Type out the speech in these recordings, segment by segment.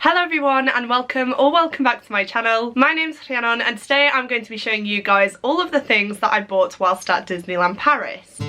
Hello everyone and welcome back to my channel. My name's Rhiannon and today I'm going to be showing you guys all of the things that I bought whilst at Disneyland Paris.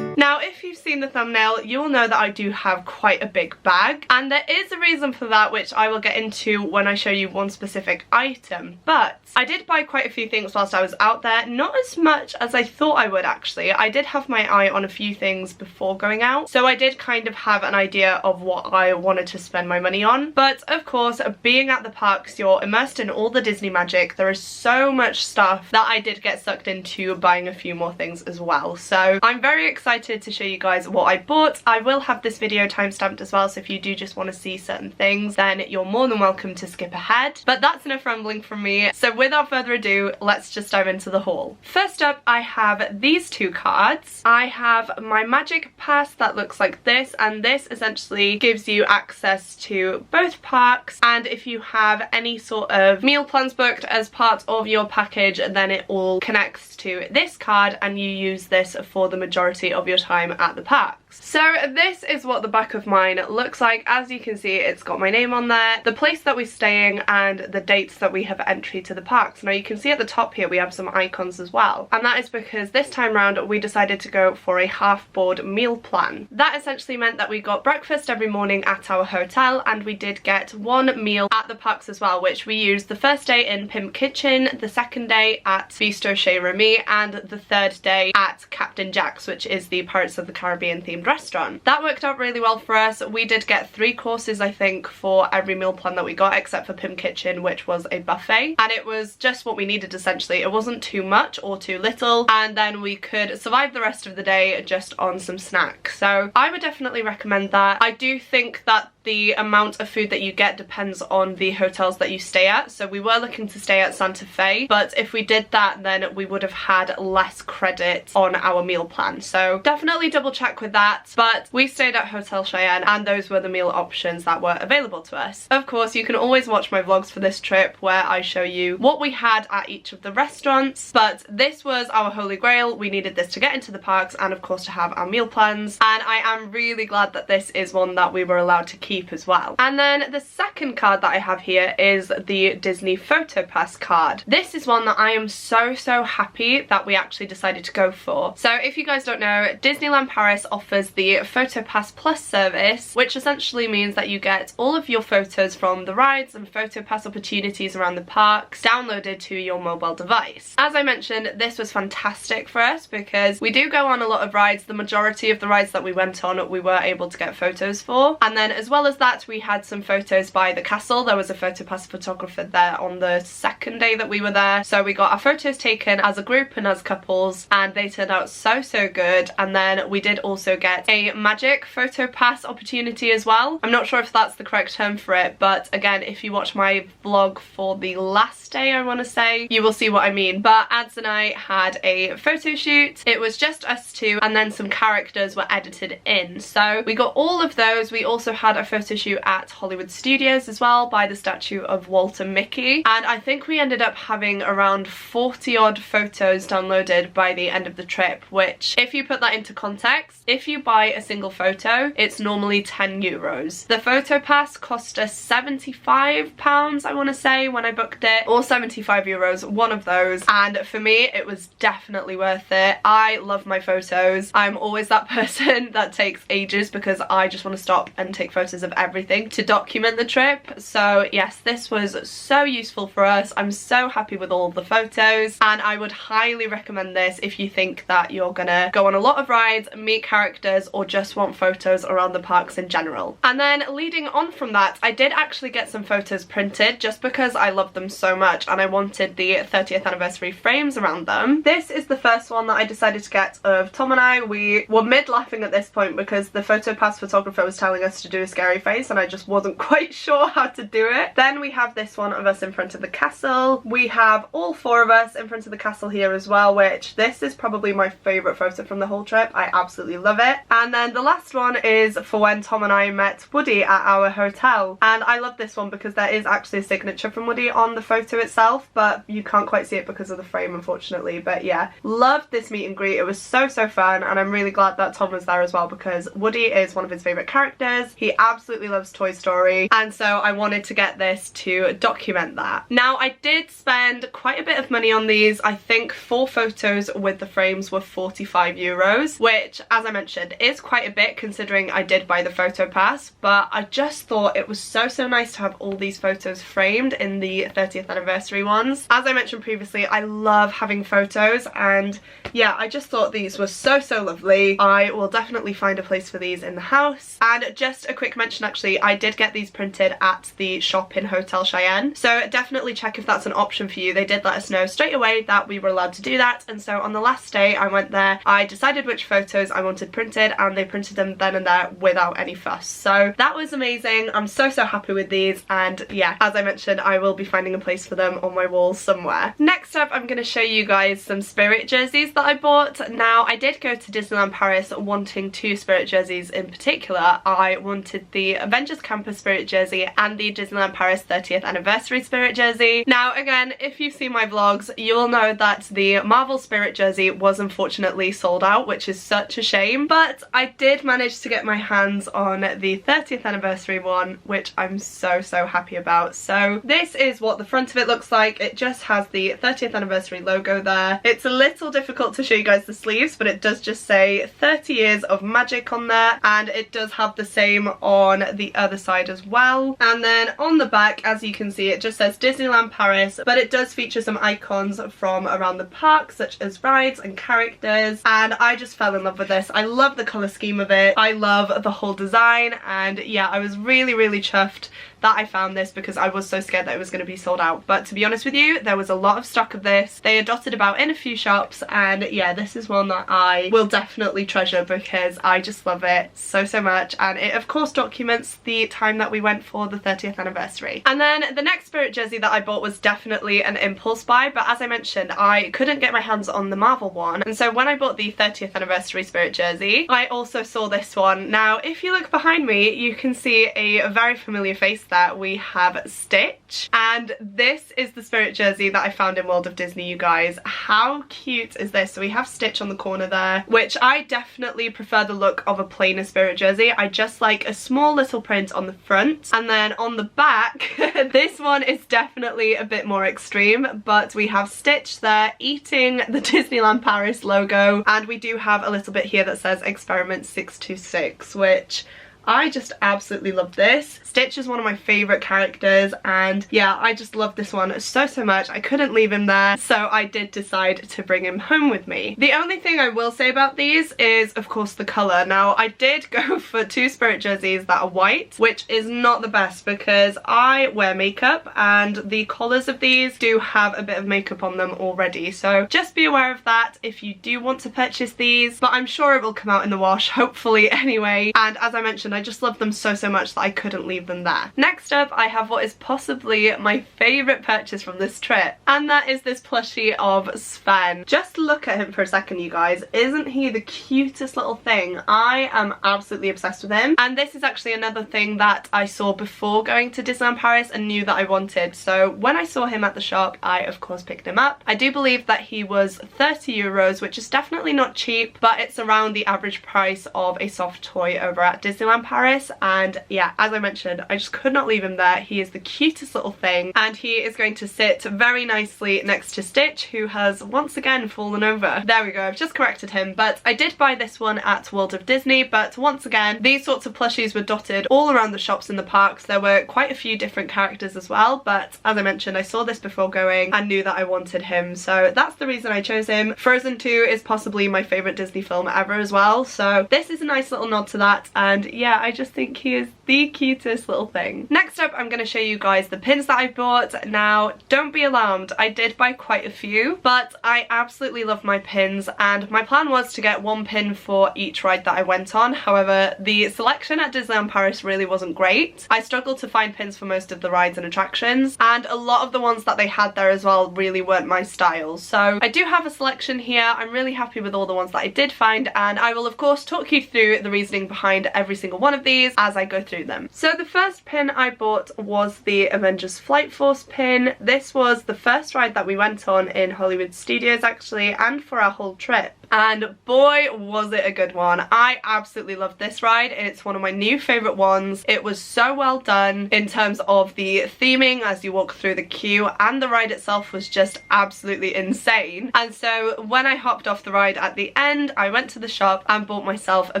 Now, if you've seen the thumbnail, you will know that I do have quite a big bag, and there is a reason for that which I will get into when I show you one specific item. But I did buy quite a few things whilst I was out there, not as much as I thought I would actually. I did have my eye on a few things before going out, so I did kind of have an idea of what I wanted to spend my money on. But of course, being at the parks, you're immersed in all the Disney magic. There is so much stuff that I did get sucked into buying a few more things as well. So I'm very excited to show you guys what I bought. I will have this video timestamped as well, so if you do just want to see certain things, then you're more than welcome to skip ahead. But that's enough rambling from me, so without further ado, let's just dive into the haul. First up, I have these two cards. I have my magic pass that looks like this, and this essentially gives you access to both parks, and if you have any sort of meal plans booked as part of your package, then it all connects to this card and you use this for the majority of your time at the parks. So this is what the back of mine looks like. As you can see, it's got my name on there, the place that we're staying, and the dates that we have entry to the parks. Now you can see at the top here we have some icons as well, and that is because this time round we decided to go for a half-board meal plan. That essentially meant that we got breakfast every morning at our hotel, and we did get one meal at the parks as well, which we used the first day in Pimp Kitchen, the second day at Bistro Chez Remy, and the third day at Captain Jack's, which is the Pirates of the Caribbean themed restaurant. That worked out really well for us. We did get 3 courses I think for every meal plan that we got, except for Pimp Kitchen, which was a buffet, and it was just what we needed essentially. It wasn't too much or too little, and then we could survive the rest of the day just on some snacks. So I would definitely recommend that. I do think that the amount of food that you get depends on the hotels that you stay at, so we were looking to stay at Santa Fe, but if we did that then we would have had less credit on our meal plan, so definitely double check with that. But we stayed at Hotel Cheyenne and those were the meal options that were available to us. Of course, you can always watch my vlogs for this trip where I show you what we had at each of the restaurants, but this was our holy grail. We needed this to get into the parks and of course to have our meal plans, and I am really glad that this is one that we were allowed to keep as well. And then the second card that I have here is the Disney PhotoPass card. This is one that I am so happy that we actually decided to go for. So if you guys don't know, Disneyland Paris offers the PhotoPass Plus service, which essentially means that you get all of your photos from the rides and PhotoPass opportunities around the parks downloaded to your mobile device. As I mentioned, this was fantastic for us because we do go on a lot of rides. The majority of the rides that we went on we were able to get photos for, and then as well as that we had some photos by the castle. There was a PhotoPass photographer there on the second day that we were there, so we got our photos taken as a group and as couples, and they turned out so good. And then we did also get a magic PhotoPass opportunity as well. I'm not sure if that's the correct term for it, but again, if you watch my vlog for the last day, I want to say, you will see what I mean. But Ads and I had a photo shoot. It was just us two, and then some characters were edited in, so we got all of those. We also had a photo shoot at Hollywood Studios as well by the statue of Walter Mickey, and I think we ended up having around 40 odd photos downloaded by the end of the trip, which if you put that into context, if you buy a single photo it's normally €10. The PhotoPass cost us £75 I want to say when I booked it, or €75, one of those, and for me it was definitely worth it. I love my photos. I'm always that person that takes ages because I just want to stop and take photos of everything to document the trip. So yes, this was so useful for us. I'm so happy with all of the photos, and I would highly recommend this if you think that you're gonna go on a lot of rides, meet characters, or just want photos around the parks in general. And then leading on from that, I did actually get some photos printed just because I love them so much and I wanted the 30th anniversary frames around them. This is the first one that I decided to get of Tom and I. We were mid-laughing at this point because the PhotoPass photographer was telling us to do a scary face and I just wasn't quite sure how to do it. Then we have this one of us in front of the castle. We have all 4 of us in front of the castle here as well, which this is probably my favourite photo from the whole trip. I absolutely love it. And then the last one is for when Tom and I met Woody at our hotel, and I love this one because there is actually a signature from Woody on the photo itself, but you can't quite see it because of the frame unfortunately. But yeah, loved this meet and greet. It was so fun, and I'm really glad that Tom was there as well because Woody is one of his favourite characters. He absolutely absolutely loves Toy Story, and so I wanted to get this to document that. Now, I did spend quite a bit of money on these. I think 4 photos with the frames were 45 euros, which, as I mentioned, is quite a bit considering I did buy the PhotoPass, but I just thought it was so nice to have all these photos framed in the 30th anniversary ones. As I mentioned previously, I love having photos, and yeah, I just thought these were so lovely. I will definitely find a place for these in the house. And just a quick mention, actually, I did get these printed at the shop in Hotel Cheyenne, so definitely check if that's an option for you. They did let us know straight away that we were allowed to do that, and so on the last day I went there, I decided which photos I wanted printed, and they printed them then and there without any fuss. So that was amazing. I'm so happy with these, and yeah, as I mentioned, I will be finding a place for them on my walls somewhere. Next up, I'm going to show you guys some Spirit jerseys that I bought. Now, I did go to Disneyland Paris wanting 2 Spirit jerseys in particular. I wanted the Avengers Campus Spirit jersey and the Disneyland Paris 30th anniversary Spirit jersey. Now, again, if you've seen my vlogs, you'll know that the Marvel Spirit jersey was unfortunately sold out, which is such a shame, but I did manage to get my hands on the 30th anniversary one, which I'm so happy about. So this is what the front of it looks like. It just has the 30th anniversary logo there. It's a little difficult to show you guys the sleeves, but it does just say 30 years of magic on there, and it does have the same on the other side as well. And then on the back, as you can see, it just says Disneyland Paris, but it does feature some icons from around the park, such as rides and characters, and I just fell in love with this. I love the colour scheme of it. I love the whole design, and yeah, I was really chuffed that I found this because I was so scared that it was going to be sold out. But to be honest with you, there was a lot of stock of this. They are dotted about in a few shops, and yeah, this is one that I will definitely treasure because I just love it so much, and it of course documents the time that we went for the 30th anniversary. And then the next Spirit jersey that I bought was definitely an impulse buy, but as I mentioned, I couldn't get my hands on the Marvel one, and so when I bought the 30th anniversary Spirit jersey, I also saw this one. Now, if you look behind me, you can see a very familiar face there. We have Stitch, and this is the Spirit jersey that I found in World of Disney, you guys. How cute is this? So we have Stitch on the corner there, which I definitely prefer the look of a plainer Spirit jersey. I just like a small little print on the front, and then on the back this one is definitely a bit more extreme, but we have Stitch there eating the Disneyland Paris logo, and we do have a little bit here that says Experiment 626, which I just absolutely love this. Stitch is one of my favourite characters, and yeah, I just love this one so much. I couldn't leave him there, so I did decide to bring him home with me. The only thing I will say about these is, of course, the colour. Now, I did go for 2 Spirit jerseys that are white, which is not the best because I wear makeup, and the collars of these do have a bit of makeup on them already, so just be aware of that if you do want to purchase these, but I'm sure it will come out in the wash, hopefully anyway. And as I mentioned, I just love them so much that I couldn't leave them there. Next up, I have what is possibly my favourite purchase from this trip, and that is this plushie of Sven. Just look at him for a second, you guys. Isn't he the cutest little thing? I am absolutely obsessed with him, and this is actually another thing that I saw before going to Disneyland Paris and knew that I wanted. So when I saw him at the shop, I of course picked him up. I do believe that he was 30 euros, which is definitely not cheap, but it's around the average price of a soft toy over at Disneyland Paris. And yeah, as I mentioned, I just could not leave him there. He is the cutest little thing, and he is going to sit very nicely next to Stitch, who has once again fallen over. There we go, I've just corrected him. But I did buy this one at World of Disney, but once again, these sorts of plushies were dotted all around the shops in the parks. There were quite a few different characters as well, but as I mentioned, I saw this before going and knew that I wanted him, so that's the reason I chose him. Frozen 2 is possibly my favourite Disney film ever as well, so this is a nice little nod to that, and yeah, I just think he is the cutest little thing. Next up, I'm going to show you guys the pins that I bought. Now, don't be alarmed, I did buy quite a few, but I absolutely love my pins, and my plan was to get 1 pin for each ride that I went on. However, the selection at Disneyland Paris really wasn't great. I struggled to find pins for most of the rides and attractions, and a lot of the ones that they had there as well really weren't my style. So I do have a selection here. I'm really happy with all the ones that I did find, and I will of course talk you through the reasoning behind every single one of these as I go through them. So the first pin I bought was the Avengers Flight Force pin. This was the first ride that we went on in Hollywood Studios actually, and for our whole trip. and boy was it a good one. I absolutely loved this ride. It's one of my new favourite ones. It was so well done in terms of the theming as you walk through the queue, and the ride itself was just absolutely insane. And so when I hopped off the ride at the end, I went to the shop and bought myself a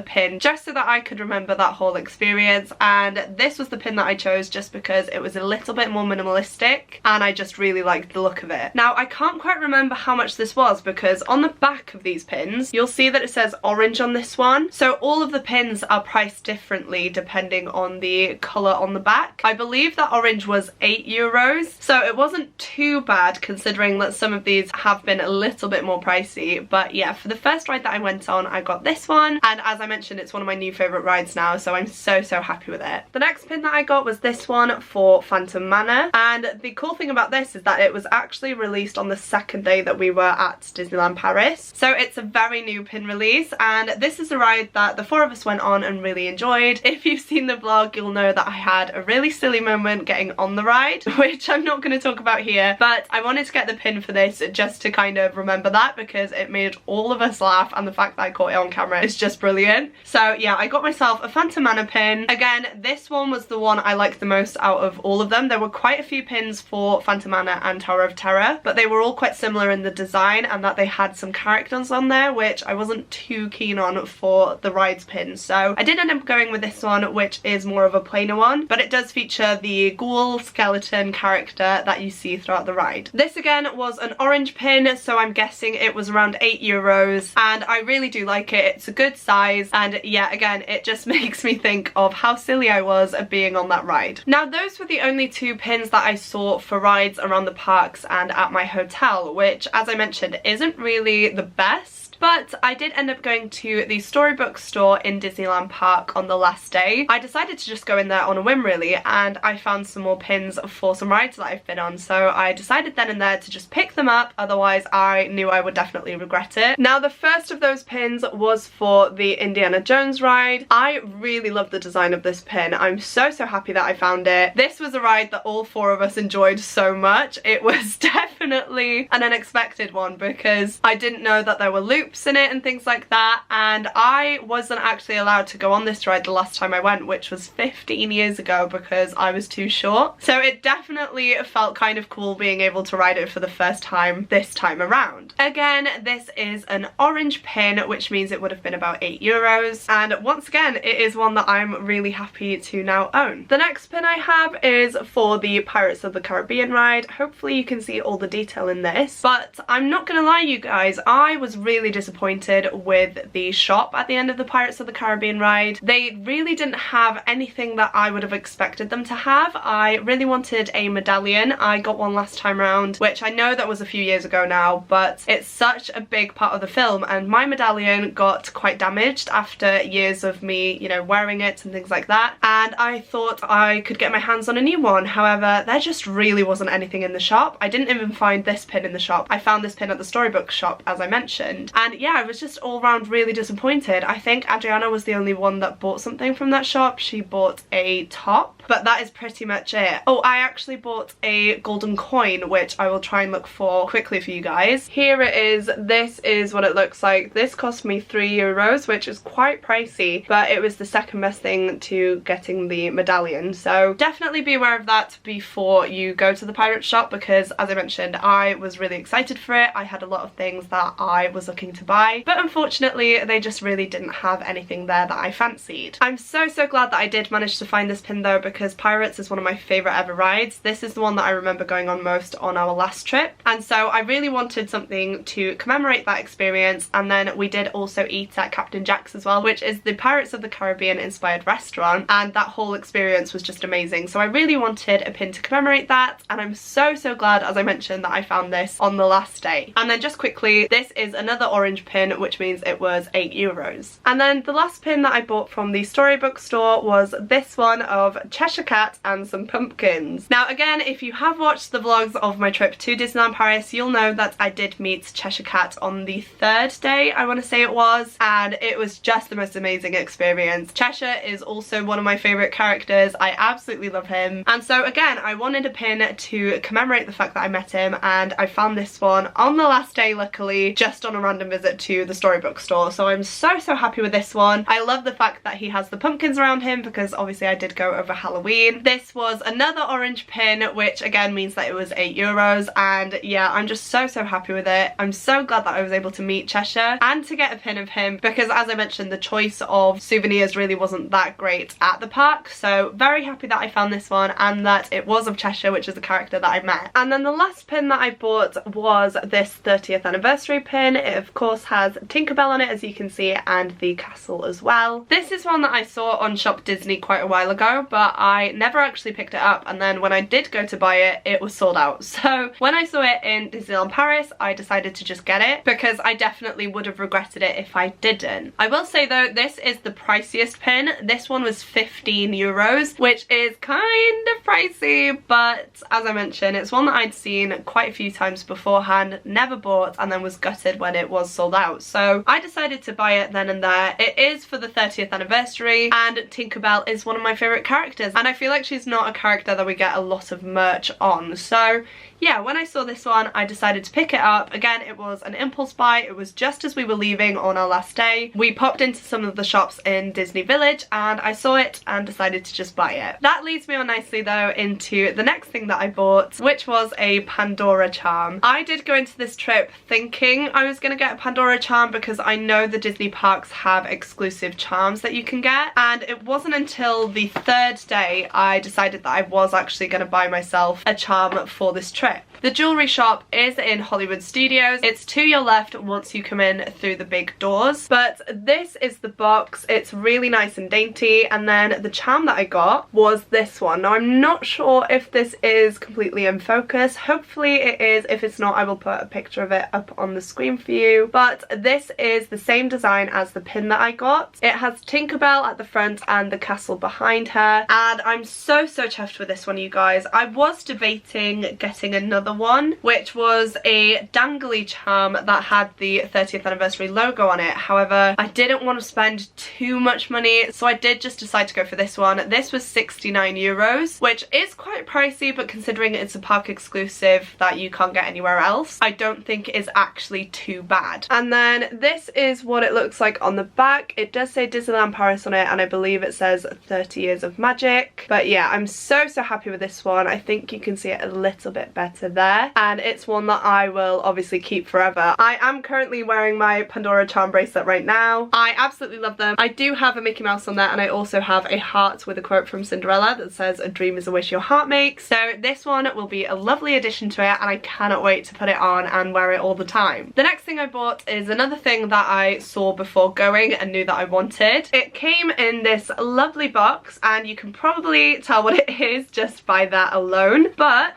pin just so that I could remember that whole experience, and this was the pin that I chose just because it was a little bit more minimalistic and I just really liked the look of it. Now I can't quite remember how much this was because on the back of these pins you'll see that it says orange on this one, so all of the pins are priced differently depending on the colour on the back. I believe that orange was €8, so it wasn't too bad considering that some of these have been a little bit more pricey. But yeah, for the first ride that I went on I got this one, and as I mentioned it's one of my new favourite rides now, so I'm so happy with it. The next pin that I got was this one for Phantom Manor, and the cool thing about this is that it was actually released on the second day that we were at Disneyland Paris, so it's a very new pin release, and this is a ride that the four of us went on and really enjoyed. If you've seen the vlog you'll know that I had a really silly moment getting on the ride, which I'm not going to talk about here, but I wanted to get the pin for this just to kind of remember that because it made all of us laugh, and the fact that I caught it on camera is just brilliant. So yeah, I got myself a Phantom Manor pin. Again, this one was the one I liked the most out of all of them. There were quite a few pins for Phantom Manor and Tower of Terror, but they were all quite similar in the design and that they had some characters on there, which I wasn't too keen on for the rides pin. So I did end up going with this one, which is more of a plainer one, but it does feature the ghoul skeleton character that you see throughout the ride. This again was an orange pin, so I'm guessing it was around €8, and I really do like it. It's a good size, and yeah, again, it just makes me think of how silly I was at being on that ride. Now those were the only two pins that I saw for rides around the parks and at my hotel, which as I mentioned isn't really the best. But I did end up going to the Storybook store in Disneyland Park on the last day. I decided to just go in there on a whim really, and I found some more pins for some rides that I've been on, so I decided then and there to just pick them up, otherwise I knew I would definitely regret it. Now the first of those pins was for the Indiana Jones ride. I really love the design of this pin. I'm so happy that I found it. This was a ride that all four of us enjoyed so much. It was definitely an unexpected one because I didn't know that there were loops in it and things like that, and I wasn't actually allowed to go on this ride the last time I went, which was 15 years ago because I was too short. So it definitely felt kind of cool being able to ride it for the first time this time around. Again, this is an orange pin, which means it would have been about €8, and once again it is one that I'm really happy to now own. The next pin I have is for the Pirates of the Caribbean ride. Hopefully you can see all the detail in this, but I'm not gonna lie you guys, I was really disappointed with the shop at the end of the Pirates of the Caribbean ride. They really didn't have anything that I would have expected them to have. I really wanted a medallion. I got one last time around, which I know that was a few years ago now, but it's such a big part of the film, and my medallion got quite damaged after years of me, you know, wearing it and things like that, and I thought I could get my hands on a new one. However, there just really wasn't anything in the shop. I didn't even find this pin in the shop. I found this pin at the Storybook shop, as I mentioned, and yeah, I was just all around really disappointed. I think Adriana was the only one that bought something from that shop. She bought a top, but that is pretty much it. Oh, I actually bought a golden coin, which I will try and look for quickly for you guys. Here it is. This is what it looks like. This cost me €3, which is quite pricey, but it was the second best thing to getting the medallion. So definitely be aware of that before you go to the pirate shop, because as I mentioned, I was really excited for it. I had a lot of things that I was looking to buy, but unfortunately they just really didn't have anything there that I fancied. I'm so glad that I did manage to find this pin though, because Pirates is one of my favourite ever rides. This is the one that I remember going on most on our last trip, and so I really wanted something to commemorate that experience. And then we did also eat at Captain Jack's as well, which is the Pirates of the Caribbean inspired restaurant, and that whole experience was just amazing. So I really wanted a pin to commemorate that, and I'm so glad, as I mentioned, that I found this on the last day. And then just quickly, this is another orange pin, which means it was €8. And then the last pin that I bought from the Storybook store was this one of Cheshire Cat and some pumpkins. Now again, if you have watched the vlogs of my trip to Disneyland Paris, you'll know that I did meet Cheshire Cat on the 3rd day, I want to say it was, and it was just the most amazing experience. Cheshire is also one of my favourite characters. I absolutely love him, and so again I wanted a pin to commemorate the fact that I met him, and I found this one on the last day, luckily, just on a random visit to the storybook store. So I'm so happy with this one. I love the fact that he has the pumpkins around him because obviously I did go over Halloween. This was another orange pin, which again means that it was €8, and yeah, I'm just so happy with it. I'm so glad that I was able to meet Cheshire and to get a pin of him because, as I mentioned, the choice of souvenirs really wasn't that great at the park, so very happy that I found this one and that it was of Cheshire, which is a character that I met. And then the last pin that I bought was this 30th anniversary pin. It of course has Tinkerbell on it, as you can see, and the castle as well. This is one that I saw on Shop Disney quite a while ago, but I never actually picked it up, and then when I did go to buy it, it was sold out. So when I saw it in Disneyland Paris, I decided to just get it because I definitely would have regretted it if I didn't. I will say though, this is the priciest pin. This one was €15, which is kind of pricey, but as I mentioned, it's one that I'd seen quite a few times beforehand, never bought, and then was gutted when it was sold out. So I decided to buy it then and there. It is for the 30th anniversary, and Tinkerbell is one of my favourite characters, and I feel like she's not a character that we get a lot of merch on. So yeah, when I saw this one, I decided to pick it up. Again, it was an impulse buy. It was just as we were leaving on our last day. We popped into some of the shops in Disney Village and I saw it and decided to just buy it. That leads me on nicely though into the next thing that I bought, which was a Pandora charm. I did go into this trip thinking I was going to get a Pandora charm because I know the Disney parks have exclusive charms that you can get, and it wasn't until the 3rd day I decided that I was actually going to buy myself a charm for this trip. The jewellery shop is in Hollywood Studios. It's to your left once you come in through the big doors. But this is the box. It's really nice and dainty. And then the charm that I got was this one. Now I'm not sure if this is completely in focus. Hopefully it is. If it's not, I will put a picture of it up on the screen for you. But this is the same design as the pin that I got. It has Tinkerbell at the front and the castle behind her. And I'm so chuffed with this one, you guys. I was debating getting another one, which was a dangly charm that had the 30th anniversary logo on it. However, I didn't want to spend too much money, so I did just decide to go for this one. This was €69, which is quite pricey, but considering it's a park exclusive that you can't get anywhere else, I don't think it is actually too bad. And then this is what it looks like on the back. It does say Disneyland Paris on it, and I believe it says 30 Years of Magic. But yeah, I'm so happy with this one. I think you can see it a little bit better there, and it's one that I will obviously keep forever. I am currently wearing my Pandora charm bracelet right now. I absolutely love them. I do have a Mickey Mouse on there, and I also have a heart with a quote from Cinderella that says, "A dream is a wish your heart makes." So this one will be a lovely addition to it, and I cannot wait to put it on and wear it all the time. The next thing I bought is another thing that I saw before going and knew that I wanted. It came in this lovely box, and you can probably tell what it is just by that alone, but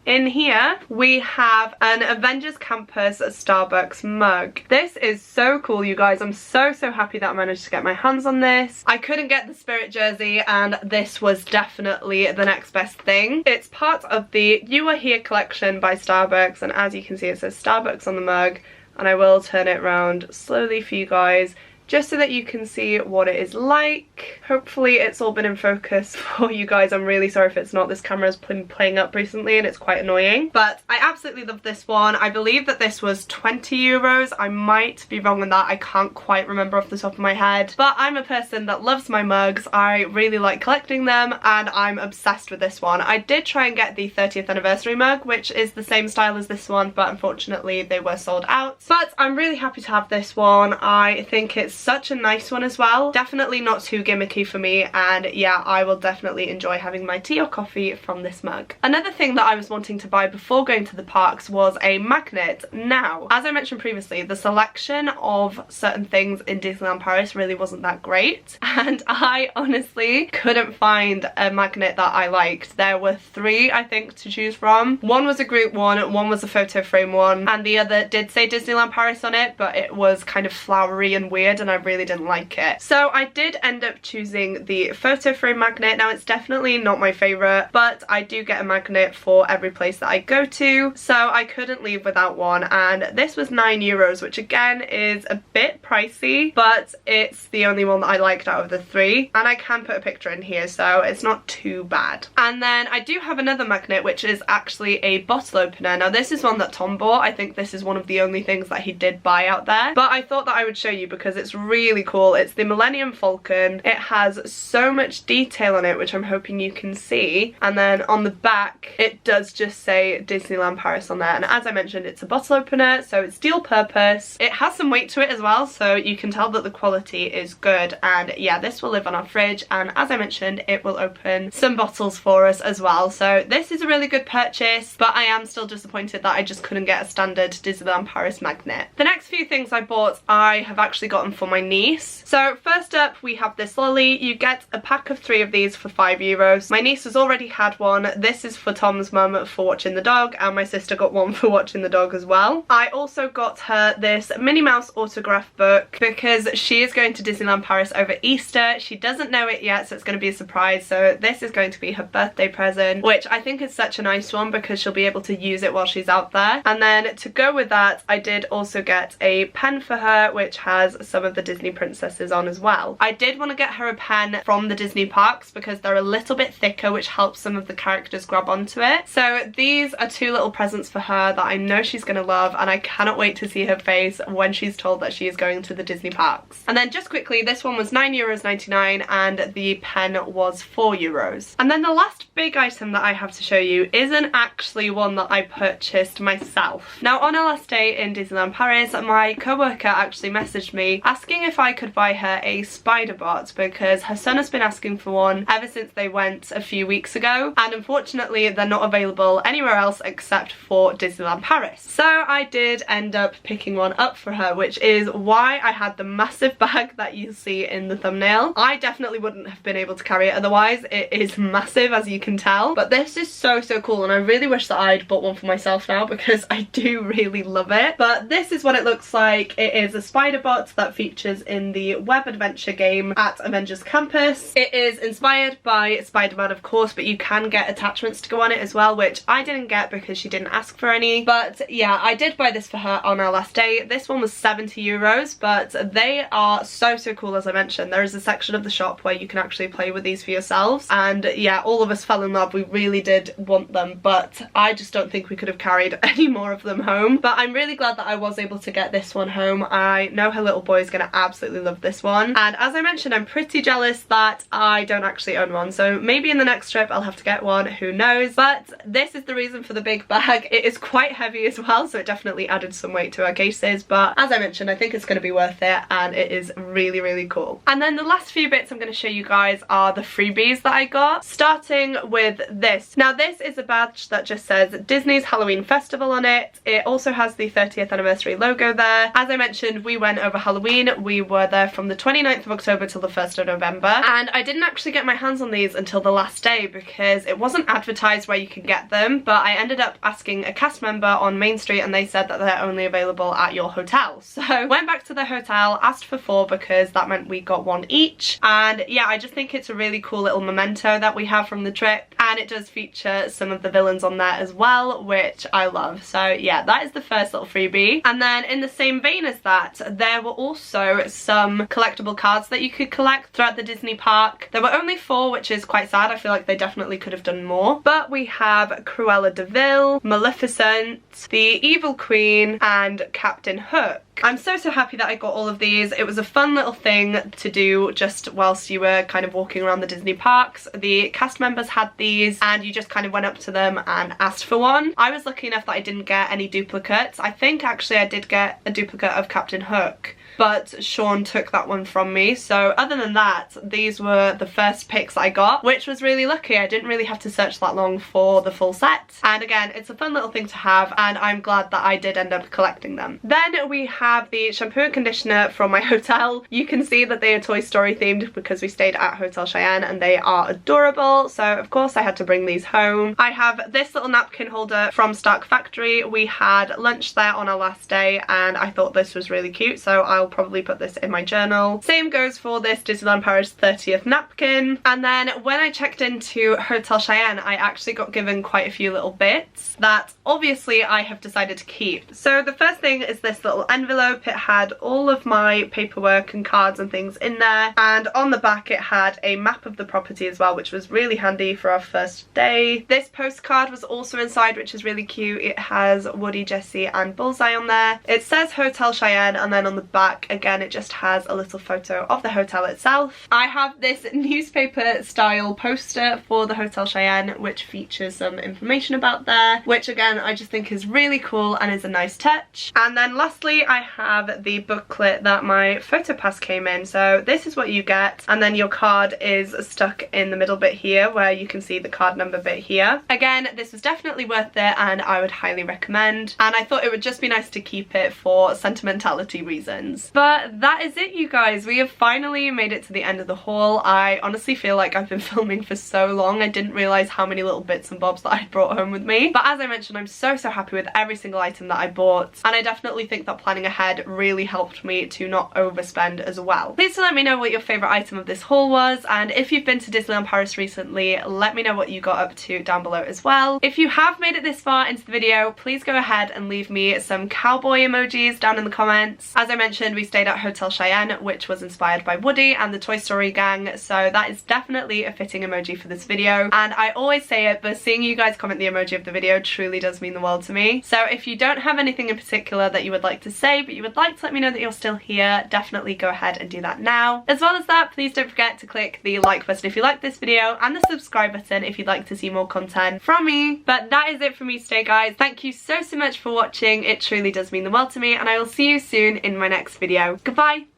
in here we have an Avengers Campus Starbucks mug. This is so cool, you guys. I'm so happy that I managed to get my hands on this. I couldn't get the Spirit jersey, and this was definitely the next best thing. It's part of the You Are Here collection by Starbucks, and as you can see it says Starbucks on the mug, and I will turn it around slowly for you guys just so that you can see what it is like. Hopefully it's all been in focus for you guys. I'm really sorry if it's not. This camera's been playing up recently and it's quite annoying. But I absolutely love this one. I believe that this was €20. I might be wrong on that. I can't quite remember off the top of my head. But I'm a person that loves my mugs. I really like collecting them, and I'm obsessed with this one. I did try and get the 30th anniversary mug, which is the same style as this one, but unfortunately they were sold out. But I'm really happy to have this one. I think it's such a nice one as well. Definitely not too gimmicky for me, and yeah, I will definitely enjoy having my tea or coffee from this mug. Another thing that I was wanting to buy before going to the parks was a magnet. Now, as I mentioned previously, the selection of certain things in Disneyland Paris really wasn't that great, and I honestly couldn't find a magnet that I liked. There were 3, I think, to choose from. One was a group one was a photo frame one, and the other did say Disneyland Paris on it, but it was kind of flowery and weird, and I really didn't like it. So I did end up choosing the photo frame magnet. Now it's definitely not my favourite, but I do get a magnet for every place that I go to, so I couldn't leave without one, and this was €9, which again is a bit pricey, but it's the only one that I liked out of the three, and I can put a picture in here, so it's not too bad. And then I do have another magnet, which is actually a bottle opener. Now this is one that Tom bought. I think this is one of the only things that he did buy out there, but I thought that I would show you because it's really cool. It's the Millennium Falcon. It has so much detail on it, which I'm hoping you can see, and then on the back it does just say Disneyland Paris on there, and as I mentioned, it's a bottle opener, so it's dual purpose. It has some weight to it as well, so you can tell that the quality is good, and yeah, this will live on our fridge, and as I mentioned, it will open some bottles for us as well. So this is a really good purchase, but I am still disappointed that I just couldn't get a standard Disneyland Paris magnet. The next few things I bought I have actually gotten for my niece. So first up we have this lolly. You get a pack of 3 of these for €5. My niece has already had one. This is for Tom's mum for watching the dog, and my sister got one for watching the dog as well. I also got her this Minnie Mouse autograph book because she is going to Disneyland Paris over Easter. She doesn't know it yet, so it's going to be a surprise. So this is going to be her birthday present, which I think is such a nice one because she'll be able to use it while she's out there. And then to go with that, I did also get a pen for her, which has some of the Disney princesses on as well. I did want to get her a pen from the Disney parks because they're a little bit thicker, which helps some of the characters grab onto it. So these are 2 little presents for her that I know she's going to love, and I cannot wait to see her face when she's told that she is going to the Disney parks. And then just quickly, this one was €9.99 and the pen was €4. And then the last big item that I have to show you isn't actually one that I purchased myself. Now on our last day in Disneyland Paris, my co-worker actually messaged me asking if I could buy her a spider bot because her son has been asking for one ever since they went a few weeks ago, and unfortunately they're not available anywhere else except for Disneyland Paris. So I did end up picking one up for her, which is why I had the massive bag that you see in the thumbnail. I definitely wouldn't have been able to carry it otherwise. It is massive, as you can tell, but this is so cool, and I really wish that I'd bought one for myself now because I do really love it. But this is what it looks like. It is a spider bot that features in the web adventure game at Avengers Campus. It is inspired by Spider-Man, of course, but you can get attachments to go on it as well, which I didn't get because she didn't ask for any. But yeah, I did buy this for her on our last day. This one was €70, but they are so cool. As I mentioned, there is a section of the shop where you can actually play with these for yourselves, and yeah, all of us fell in love. We really did want them, but I just don't think we could have carried any more of them home. But I'm really glad that I was able to get this one home. I know her little boy is going to absolutely love this one, and as I mentioned, I'm pretty jealous that I don't actually own one, so maybe in the next trip I'll have to get one, who knows. But this is the reason for the big bag. It is quite heavy as well, so it definitely added some weight to our cases, but as I mentioned, I think it's going to be worth it, and it is really cool. And then the last few bits I'm going to show you guys are the freebies that I got, starting with this. Now this is a badge that just says Disney's Halloween Festival on it. It also has the 30th anniversary logo there. As I mentioned, we went over Halloween. We were there from the 29th of October till the 1st of November, and I didn't actually get my hands on these until the last day because it wasn't advertised where you can get them, but I ended up asking a cast member on Main Street and they said that they're only available at your hotel. So went back to the hotel, asked for 4 because that meant we got 1 each, and yeah, I just think it's a really cool little memento that we have from the trip, and it does feature some of the villains on there as well, which I love. So yeah, that is the first little freebie. And then in the same vein as that, there were also some collectible cards that you could collect throughout the Disney park. There were only 4, which is quite sad. I feel like they definitely could have done more, but we have Cruella de Vil, Maleficent, the Evil Queen, and Captain Hook. I'm so happy that I got all of these. It was a fun little thing to do just whilst you were kind of walking around the Disney parks. The cast members had these and you just kind of went up to them and asked for one. I was lucky enough that I didn't get any duplicates. I think actually I did get a duplicate of Captain Hook, but Sean took that one from me. So other than that, these were the first picks I got, which was really lucky. I didn't really have to search that long for the full set. And again, it's a fun little thing to have, and I'm glad that I did end up collecting them. Then we have the shampoo and conditioner from my hotel. You can see that they are Toy Story themed because we stayed at Hotel Cheyenne and they are adorable. So of course I had to bring these home. I have this little napkin holder from Stark Factory. We had lunch there on our last day and I thought this was really cute, so I'll I'll probably put this in my journal. Same goes for this Disneyland Paris 30th napkin. And then when I checked into Hotel Cheyenne, I actually got given quite a few little bits that obviously I have decided to keep. So the first thing is this little envelope. It had all of my paperwork and cards and things in there, and on the back it had a map of the property as well, which was really handy for our first day. This postcard was also inside, which is really cute. It has Woody, Jessie and Bullseye on there. It says Hotel Cheyenne, and then on the back again it just has a little photo of the hotel itself. I have this newspaper style poster for the Hotel Cheyenne which features some information about there, which again I just think is really cool and is a nice touch. And then lastly I have the booklet that my PhotoPass came in. So this is what you get, and then your card is stuck in the middle bit here where you can see the card number bit here. Again, this was definitely worth it and I would highly recommend, and I thought it would just be nice to keep it for sentimentality reasons. But that is it, you guys. We have finally made it to the end of the haul. I honestly feel like I've been filming for so long. I didn't realise how many little bits and bobs that I brought home with me. But as I mentioned, I'm so happy with every single item that I bought, and I definitely think that planning ahead really helped me to not overspend as well. Please do let me know what your favourite item of this haul was, and if you've been to Disneyland Paris recently, let me know what you got up to down below as well. If you have made it this far into the video, please go ahead and leave me some cowboy emojis down in the comments. As I mentioned, we stayed at Hotel Cheyenne, which was inspired by Woody and the Toy Story gang, so that is definitely a fitting emoji for this video. And I always say it, but seeing you guys comment the emoji of the video truly does mean the world to me. So if you don't have anything in particular that you would like to say, but you would like to let me know that you're still here, definitely go ahead and do that now. As well as that, please don't forget to click the like button if you like this video and the subscribe button if you'd like to see more content from me. But that is it for me today, guys. Thank you so much for watching. It truly does mean the world to me, and I will see you soon in my next video. Goodbye!